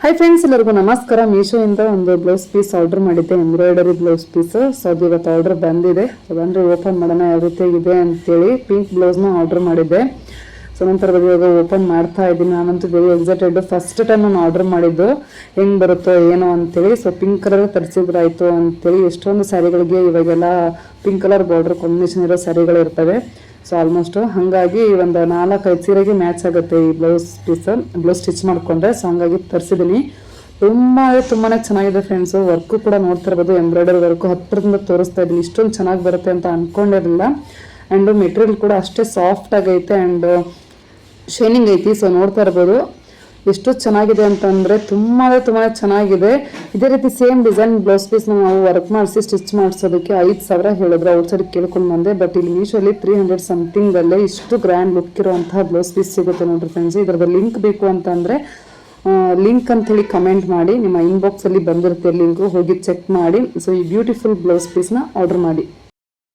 Hi friends, ಎಲ್ಲರಿಗೂ ನಮಸ್ಕಾರ. ಮೀಶೋಯಿಂದ ಒಂದು ಬ್ಲೌಸ್ ಪೀಸ್ ಆರ್ಡರ್ ಮಾಡಿದ್ದೆ, ಎಂಬ್ರಾಯ್ಡರಿ ಬ್ಲೌಸ್ ಪೀಸ್. ಸೊ ಅದು ಇವತ್ತು ಆರ್ಡರ್ ಬಂದಿದೆ. ಬಂದರೆ ಓಪನ್ ಮಾಡೋಣ ಯಾವ ರೀತಿಯಾಗಿದೆ ಅಂತೇಳಿ. ಪಿಂಕ್ ಬ್ಲೌಸ್ನ ಆರ್ಡರ್ ಮಾಡಿದ್ದೆ. ಸೊ ನಂತರ ಇವಾಗ ಓಪನ್ ಮಾಡ್ತಾ ಇದ್ದೀನಿ. ನಾನಂತೂ ವೆರಿ ಎಕ್ಸೈಟೆಡ್. ಫಸ್ಟ್ ಟೈಮ್ ನಾನು ಆರ್ಡರ್ ಮಾಡಿದ್ದು, ಹೆಂಗೆ ಬರುತ್ತೋ ಏನೋ ಅಂತೇಳಿ. ಸೊ ಪಿಂಕ್ ಕಲರ್ ತರಿಸಿದ್ರಾಯ್ತು ಅಂತೇಳಿ. ಎಷ್ಟೊಂದು ಸ್ಯಾರಿಗಳಿಗೆ ಇವಾಗೆಲ್ಲ ಪಿಂಕ್ ಕಲರ್ ಬಾರ್ಡರ್ ಕಾಂಬಿನೇಷನ್ ಇರೋ ಸ್ಯಾರಿಗಳು ಇರ್ತವೆ. ಸೊ ಆಲ್ಮೋಸ್ಟ್ ಹಾಗಾಗಿ ಒಂದು 4-5 ಸೀರೆಗೆ ಮ್ಯಾಚ್ ಆಗುತ್ತೆ ಈ ಬ್ಲೌಸ್ ಸ್ಟಿಚ್ ಮಾಡಿಕೊಂಡ್ರೆ. ಸೊ ಹಂಗಾಗಿ ತರಿಸಿದ್ದೀನಿ. ತುಂಬಾ ಚೆನ್ನಾಗಿದೆ ಫ್ರೆಂಡ್ಸು. ವರ್ಕು ಕೂಡ ನೋಡ್ತಾ ಇರ್ಬೋದು, ಎಂಬ್ರಾಯ್ಡರಿ ವರ್ಕು ಹತ್ತಿರದಿಂದ ತೋರಿಸ್ತಾ ಇದ್ದೀನಿ. ಇಷ್ಟೊಂದು ಚೆನ್ನಾಗಿ ಬರುತ್ತೆ ಅಂತ ಅಂದ್ಕೊಂಡಿರಲಿಲ್ಲ. ಆ್ಯಂಡ್ ಮೆಟೀರಿಯಲ್ ಕೂಡ ಅಷ್ಟೇ ಸಾಫ್ಟ್ ಆಗೈತೆ ಆ್ಯಂಡ್ ಶೈನಿಂಗ್ ಐತಿ. ಸೊ ನೋಡ್ತಾ ಇರ್ಬೋದು ಎಷ್ಟು ಚೆನ್ನಾಗಿದೆ ಅಂತಂದರೆ ತುಂಬಾ ಚೆನ್ನಾಗಿದೆ. ಇದೇ ರೀತಿ ಸೇಮ್ ಡಿಸೈನ್ ಬ್ಲೌಸ್ ಪೀಸ್ನ ನಾವು ವರ್ಕ್ ಮಾಡಿಸಿ ಸ್ಟಿಚ್ ಮಾಡಿಸೋದಕ್ಕೆ 5,000 ಹೇಳಿದ್ರು. ಔಟ್ ಸೈಡ್ ಕೇಳ್ಕೊಂಡು ಬಂದೆ. ಬಟ್ ಇಲ್ಲಿ ಮೀಶೋಲ್ಲಿ 300 ಸಮಥಿಂಗಲ್ಲೇ ಇಷ್ಟು ಗ್ರ್ಯಾಂಡ್ ಲುಕ್ ಇರುವಂತಹ ಬ್ಲೌಸ್ ಪೀಸ್ ಸಿಗುತ್ತೆ ನೋಡ್ರಿ ಫ್ರೆಂಡ್ಸ್. ಇದರದ ಲಿಂಕ್ ಬೇಕು ಅಂತಂದರೆ ಲಿಂಕ್ ಅಂಥೇಳಿ ಕಮೆಂಟ್ ಮಾಡಿ. ನಿಮ್ಮ ಇನ್ಬಾಕ್ಸಲ್ಲಿ ಬಂದಿರುತ್ತೆ ಲಿಂಕು, ಹೋಗಿ ಚೆಕ್ ಮಾಡಿ. ಸೊ ಈ ಬ್ಯೂಟಿಫುಲ್ ಬ್ಲೌಸ್ ಪೀಸ್ನ ಆರ್ಡರ್ ಮಾಡಿ.